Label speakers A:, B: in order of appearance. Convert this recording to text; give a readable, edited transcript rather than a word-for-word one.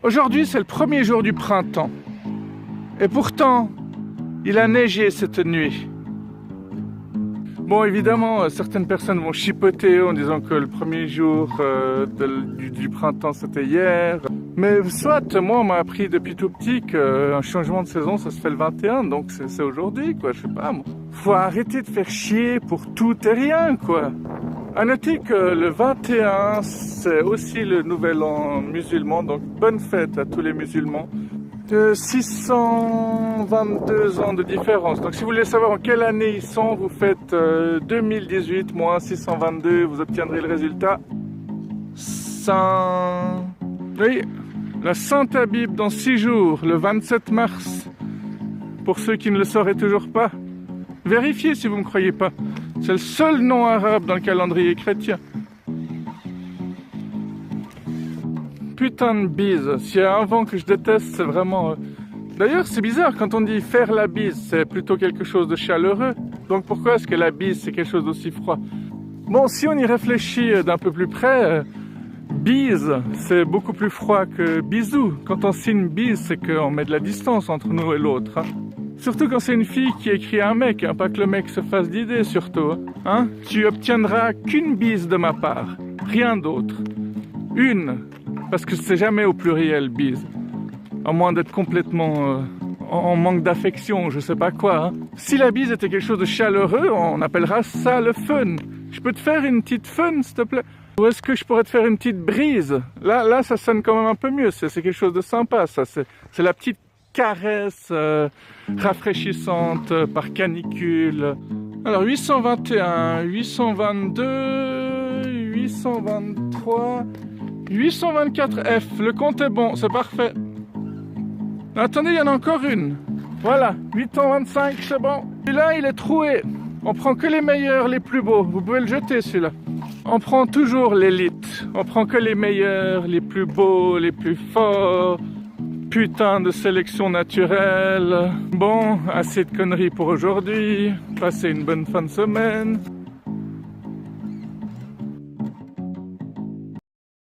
A: Aujourd'hui, c'est le premier jour du printemps. Et pourtant, il a neigé cette nuit. Bon, évidemment, certaines personnes vont chipoter en disant que le premier jour du printemps, c'était hier. Mais soit, moi, on m'a appris depuis tout petit qu'un changement de saison, ça se fait le 21, donc c'est aujourd'hui, quoi, je sais pas, moi. Faut arrêter de faire chier pour tout et rien, quoi. À noter que le 21, c'est aussi le nouvel an musulman, donc bonne fête à tous les musulmans. 622 ans de différence. Donc si vous voulez savoir en quelle année ils sont, vous faites 2018 moins 622, vous obtiendrez le résultat. Oui, la Sainte Habib dans 6 jours, le 27 mars. Pour ceux qui ne le sauraient toujours pas, vérifiez si vous ne me croyez pas. C'est le seul nom arabe dans le calendrier chrétien. Putain de bise. S'il y a un vent que je déteste, c'est vraiment... D'ailleurs, c'est bizarre, quand on dit faire la bise, c'est plutôt quelque chose de chaleureux. Donc pourquoi est-ce que la bise, c'est quelque chose d'aussi froid? Bon, si on y réfléchit d'un peu plus près, bise, c'est beaucoup plus froid que bisou. Quand on signe bise, c'est qu'on met de la distance entre nous et l'autre. Hein. Surtout quand c'est une fille qui écrit à un mec, hein, pas que le mec se fasse d'idées surtout. Hein. Tu obtiendras qu'une bise de ma part, rien d'autre. Une. Parce que c'est jamais au pluriel, bise. À moins d'être complètement en manque d'affection, je sais pas quoi. Hein. Si la bise était quelque chose de chaleureux, on appellera ça le fun. Je peux te faire une petite fun, s'il te plaît? Ou est-ce que je pourrais te faire une petite brise? Là, ça sonne quand même un peu mieux. C'est quelque chose de sympa, ça. C'est la petite caresse rafraîchissante par canicule. Alors, 821, 822, 823... 824F, le compte est bon, c'est parfait. Attendez, il y en a encore une. Voilà, 825, c'est bon. Celui-là, il est troué. On prend que les meilleurs, les plus beaux. Vous pouvez le jeter, celui-là. On prend toujours l'élite. On prend que les meilleurs, les plus beaux, les plus forts. Putain de sélection naturelle. Bon, assez de conneries pour aujourd'hui. Passez une bonne fin de semaine.